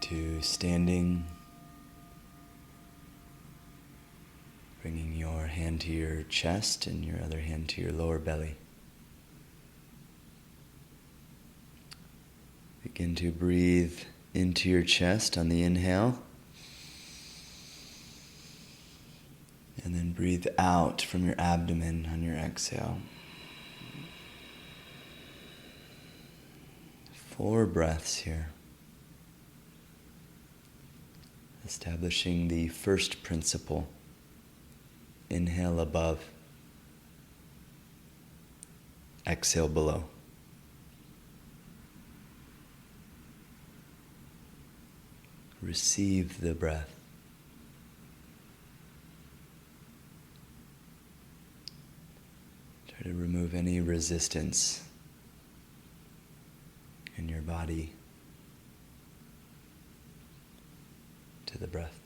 to standing, bringing your hand to your chest and your other hand to your lower belly. Begin to breathe into your chest on the inhale, and then breathe out from your abdomen on your exhale. 4 breaths here. Establishing the first principle. Inhale above. Exhale below. Receive the breath. Try to remove any resistance in your body to the breath.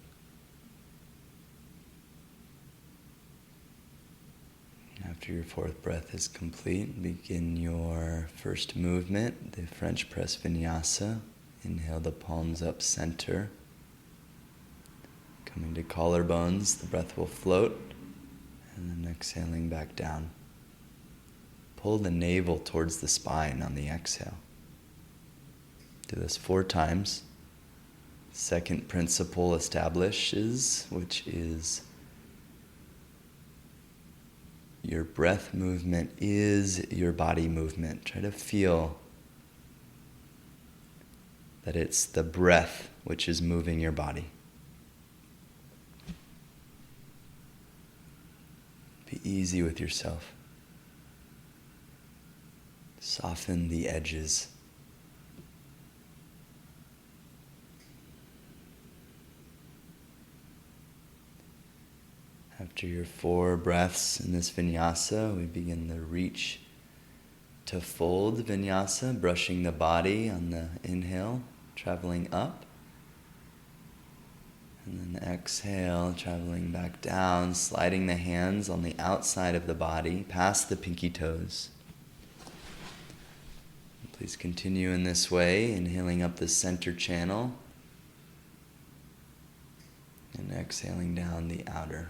After your 4th breath is complete, begin your first movement, the French press vinyasa. Inhale the palms up center. Coming to collarbones, the breath will float, and then exhaling back down. Pull the navel towards the spine on the exhale. Do this 4 times. Second principle establishes, which is your breath movement is your body movement. Try to feel that it's the breath which is moving your body. Be easy with yourself. Soften the edges. After your 4 breaths in this vinyasa, we begin the reach to fold vinyasa, brushing the body on the inhale, traveling up. And then the exhale, traveling back down, sliding the hands on the outside of the body, past the pinky toes. Please continue in this way, inhaling up the center channel, and exhaling down the outer.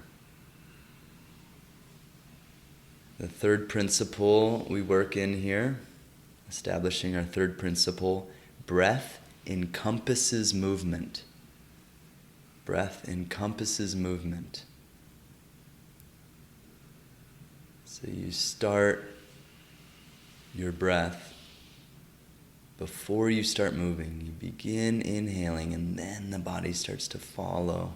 The 3rd principle we work in here, establishing our 3rd principle, breath encompasses movement. Breath encompasses movement. So you start your breath before you start moving. You begin inhaling, and then the body starts to follow.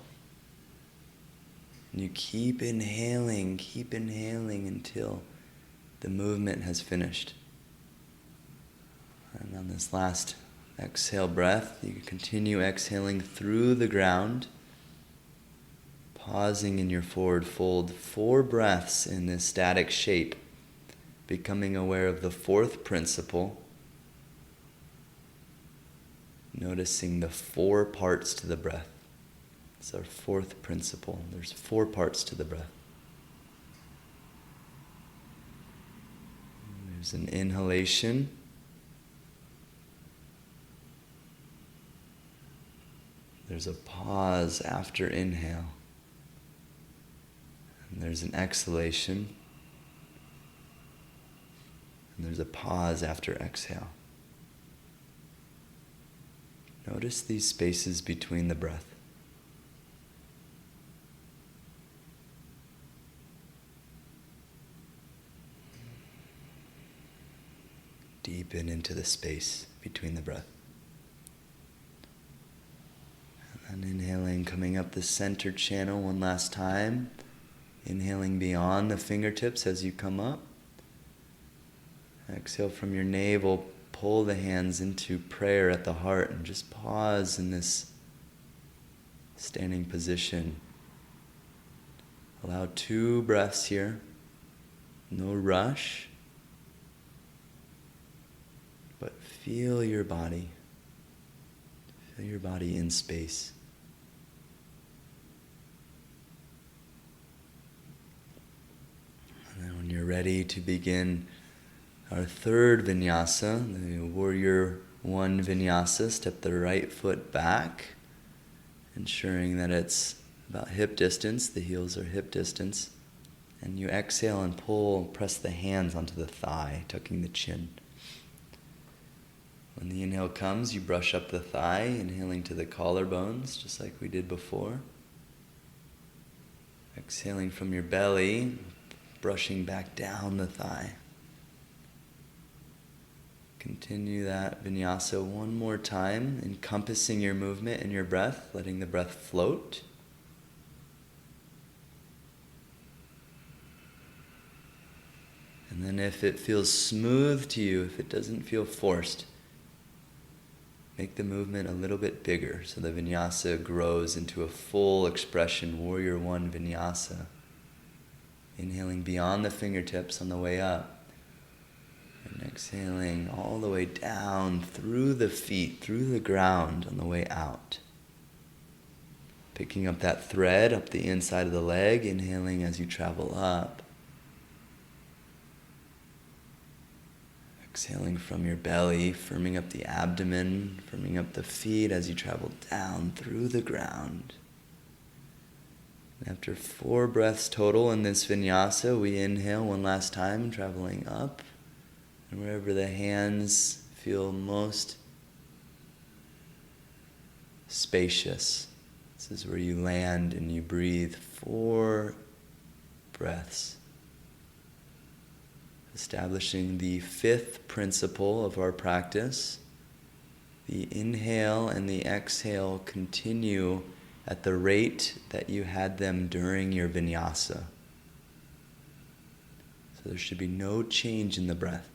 And you keep inhaling until the movement has finished. And on this last exhale breath, you can continue exhaling through the ground, pausing in your forward fold. 4 breaths in this static shape, becoming aware of the 4th principle, noticing the 4 parts to the breath. It's our 4th principle. There's 4 parts to the breath. There's an inhalation. There's a pause after inhale. And there's an exhalation. And there's a pause after exhale. Notice these spaces between the breath. Deepen into the space between the breath. And then inhaling, coming up the center channel one last time. Inhaling beyond the fingertips as you come up. Exhale from your navel, pull the hands into prayer at the heart and just pause in this standing position. Allow 2 breaths here. No rush. But feel your body. Feel your body in space. And then when you're ready to begin our 3rd vinyasa, the warrior one vinyasa, step the right foot back, ensuring that it's about hip distance, the heels are hip distance, and you exhale and press the hands onto the thigh, tucking the chin. When the inhale comes, you brush up the thigh, inhaling to the collarbones, just like we did before. Exhaling from your belly, brushing back down the thigh. Continue that vinyasa one more time, encompassing your movement and your breath, letting the breath float. And then if it feels smooth to you, if it doesn't feel forced, make the movement a little bit bigger so the vinyasa grows into a full expression, Warrior One Vinyasa. Inhaling beyond the fingertips on the way up. And exhaling all the way down through the feet, through the ground on the way out. Picking up that thread up the inside of the leg, inhaling as you travel up. Exhaling from your belly, firming up the abdomen, firming up the feet as you travel down through the ground. After 4 breaths total in this vinyasa, we inhale one last time, traveling up. And wherever the hands feel most spacious, this is where you land and you breathe 4 breaths. Establishing the 5th principle of our practice. The inhale and the exhale continue at the rate that you had them during your vinyasa. So there should be no change in the breath.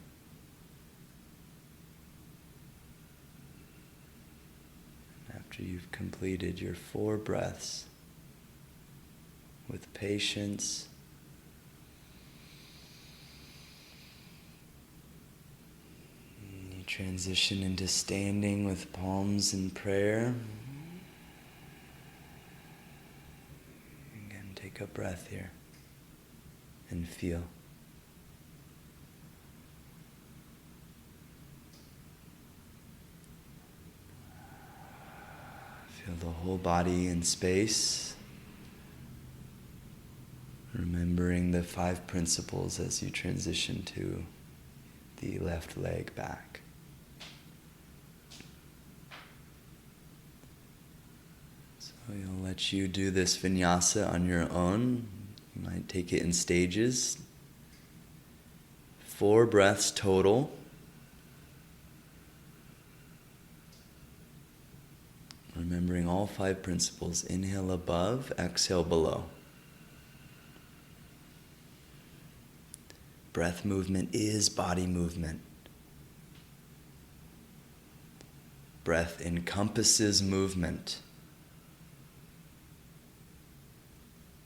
After you've completed your 4 breaths, with patience, you transition into standing with palms in prayer. Again, take a breath here and feel. Feel the whole body in space, remembering the 5 principles as you transition to the left leg back. So I'll let you do this vinyasa on your own. You might take it in stages. 4 breaths total. Remembering all 5 principles. Inhale above, exhale below. Breath movement is body movement. Breath encompasses movement.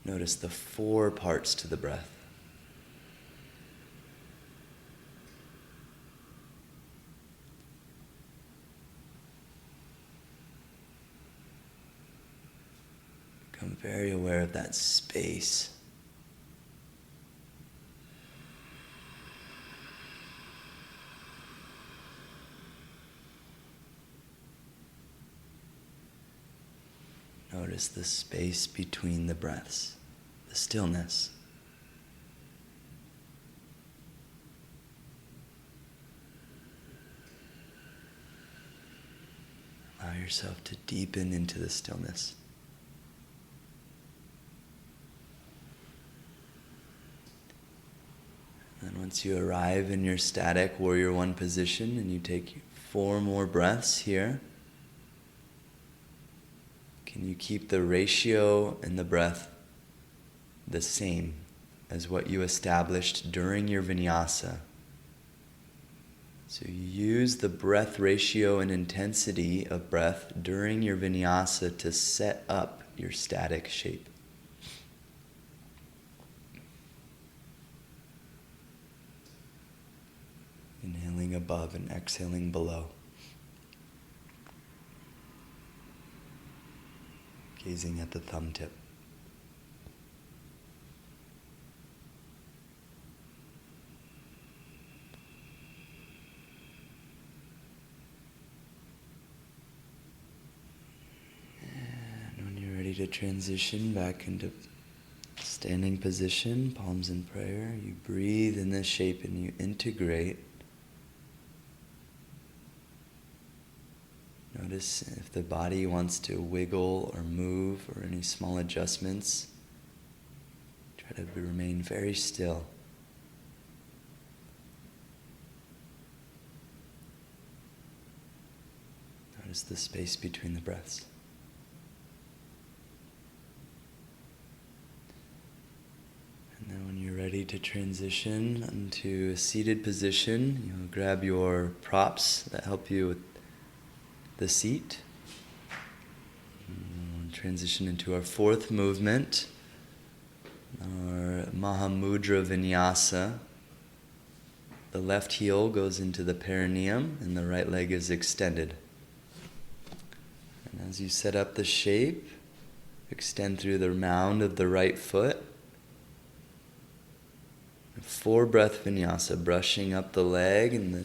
Notice the 4 parts to the breath. Become very aware of that space. Notice the space between the breaths, the stillness. Allow yourself to deepen into the stillness. And once you arrive in your static Warrior One position and you take 4 more breaths here, can you keep the ratio in the breath the same as what you established during your vinyasa? So you use the breath ratio and intensity of breath during your vinyasa to set up your static shape. Inhaling above and exhaling below. Gazing at the thumb tip. to transition back into standing position, palms in prayer, you breathe in this shape and you integrate. Notice if the body wants to wiggle or move or any small adjustments. Try to remain very still. Notice the space between the breaths. And then when you're ready to transition into a seated position, you'll grab your props that help you with the seat. And we'll transition into our fourth movement, our Mahamudra Vinyasa. The left heel goes into the perineum and the right leg is extended. And as you set up the shape, extend through the mound of the right foot. 4-breath vinyasa, brushing up the leg and the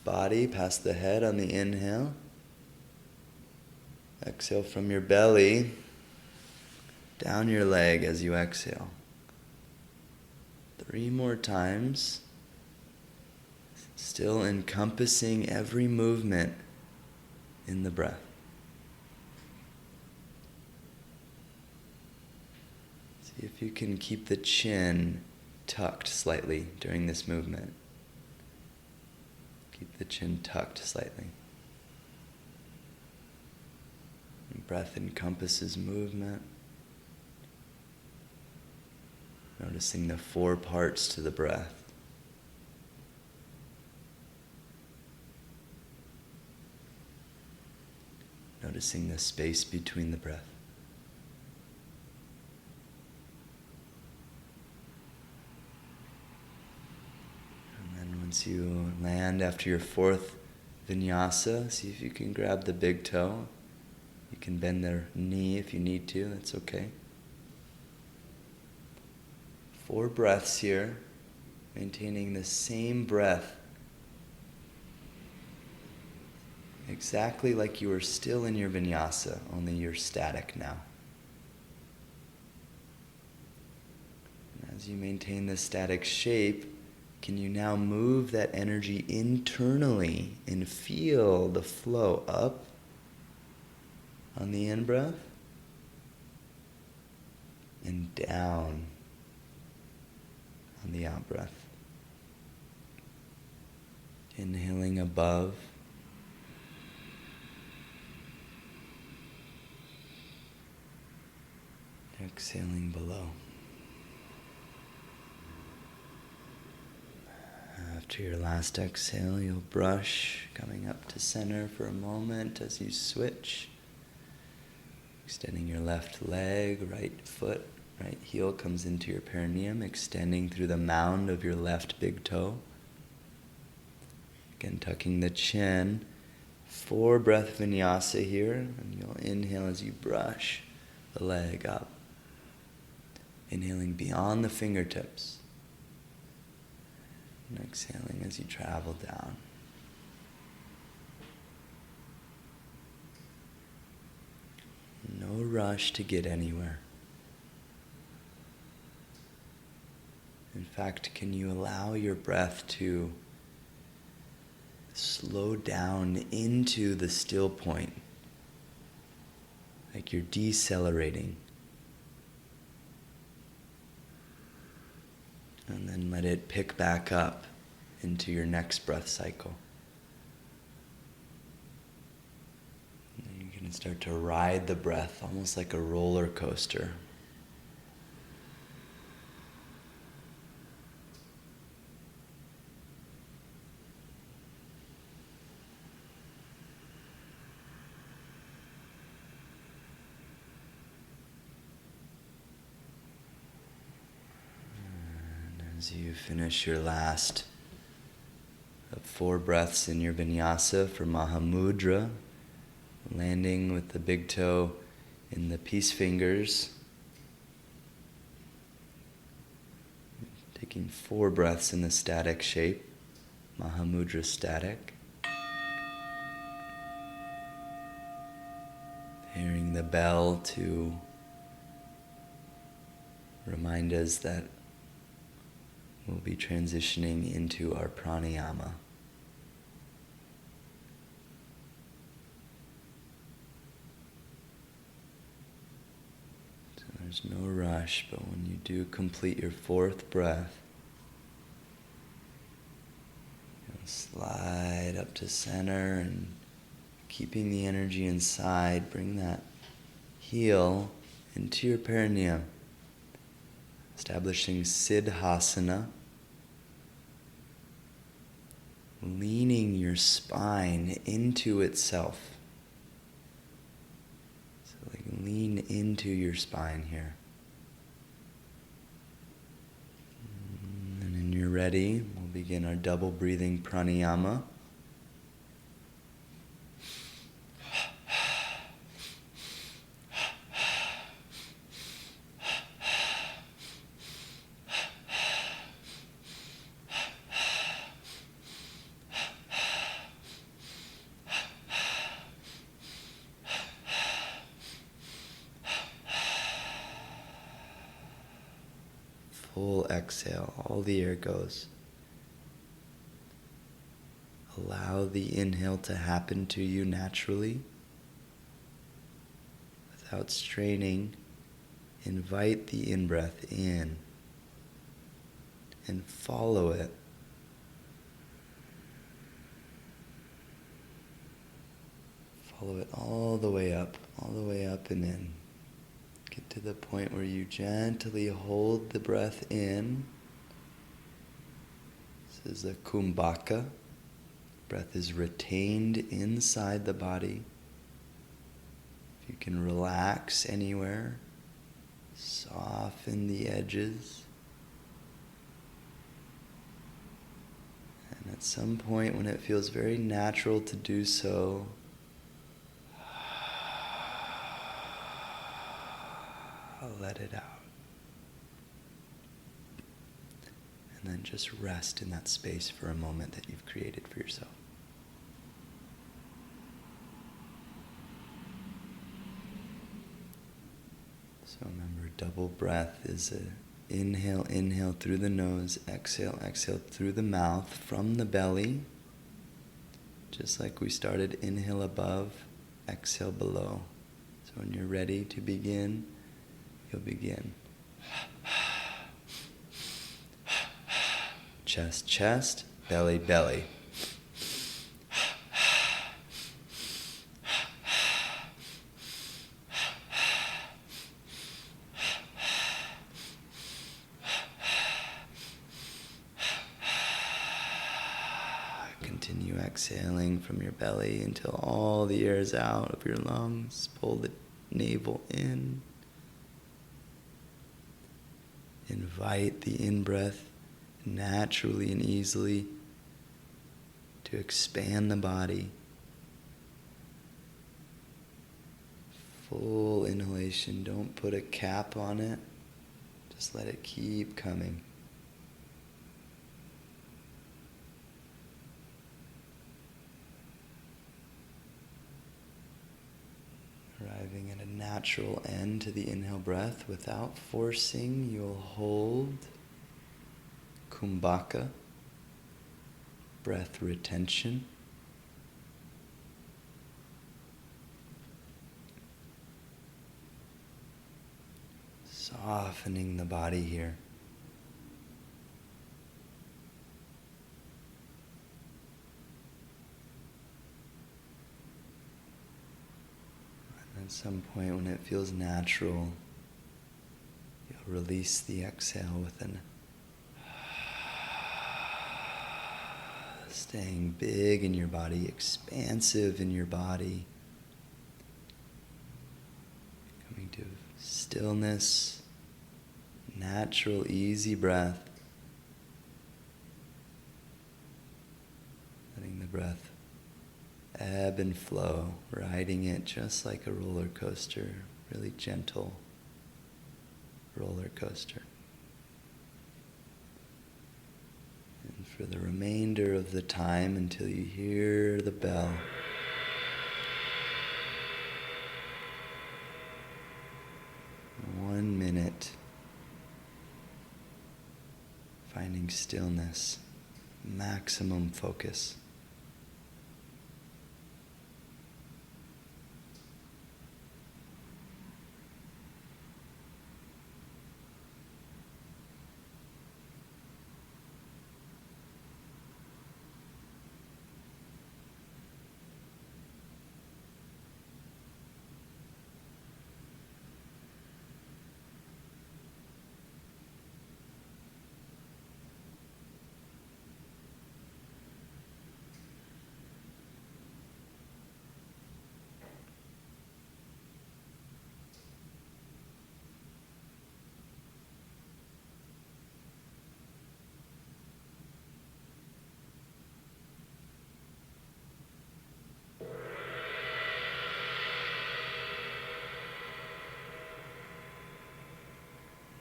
body past the head on the inhale. Exhale from your belly, down your leg as you exhale. 3 more times, still encompassing every movement in the breath. See if you can keep the chin tucked slightly during this movement. Keep the chin tucked slightly. And breath encompasses movement. Noticing the 4 parts to the breath. Noticing the space between the breath. Once you land after your 4th vinyasa, see if you can grab the big toe. You can bend their knee if you need to, that's okay. 4 breaths here, maintaining the same breath. Exactly like you were still in your vinyasa, only you're static now. And as you maintain this static shape, can you now move that energy internally and feel the flow up on the in-breath and down on the out-breath? Inhaling above, exhaling below. After your last exhale, you'll brush, coming up to center for a moment as you switch. Extending your left leg, right foot, right heel comes into your perineum, extending through the mound of your left big toe. Again, tucking the chin. 4-breath vinyasa here, and you'll inhale as you brush the leg up. Inhaling beyond the fingertips. And exhaling as you travel down. No rush to get anywhere. In fact, can you allow your breath to slow down into the still point? Like you're decelerating. And then let it pick back up into your next breath cycle. And then you're going to start to ride the breath almost like a roller coaster. As you finish your last of 4 breaths in your vinyasa for Mahamudra, landing with the big toe in the peace fingers, taking 4 breaths in the static shape, Mahamudra static. Hearing the bell to remind us that we'll be transitioning into our pranayama. So there's no rush, but when you do complete your fourth breath, you'll slide up to center and keeping the energy inside, bring that heel into your perineum, establishing Siddhasana, leaning your spine into itself. So like lean into your spine here. And when you're ready, we'll begin our double breathing pranayama. Full exhale, all the air goes. Allow the inhale to happen to you naturally. Without straining, invite the in-breath in and follow it. Follow it all the way up and in. Get to the point where you gently hold the breath in. This is a kumbhaka. Breath is retained inside the body. If you can relax anywhere, soften the edges. And at some point when it feels very natural to do so, let it out. And then just rest in that space for a moment that you've created for yourself. So remember, double breath is a inhale through the nose, exhale through the mouth, from the belly. Just like we started, inhale above, exhale below. So when you're ready to begin, you'll begin. Chest, chest, belly, belly. Continue exhaling from your belly until all the air is out of your lungs. Pull the navel in. Invite the in-breath naturally and easily to expand the body. Full inhalation. Don't put a cap on it. Just let it keep coming. Arriving at a natural end to the inhale breath without forcing, you'll hold kumbhaka, breath retention. Softening the body here. And at some point when it feels natural, you'll release the exhale with an staying big in your body, expansive in your body. Coming to stillness, natural, easy breath. Letting the breath ebb and flow, riding it just like a roller coaster, really gentle roller coaster. And for the remainder of the time until you hear the bell, 1 minute, finding stillness, maximum focus.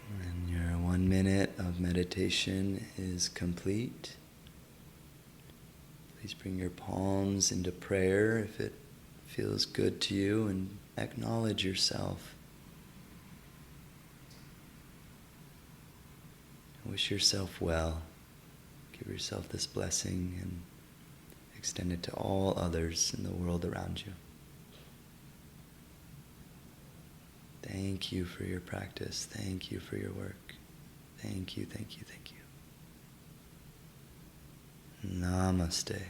And your 1 minute of meditation is complete. Please bring your palms into prayer if it feels good to you, and acknowledge yourself. Wish yourself well. Give yourself this blessing and extend it to all others in the world around you. Thank you for your practice. Thank you for your work. Thank you, thank you, thank you. Namaste.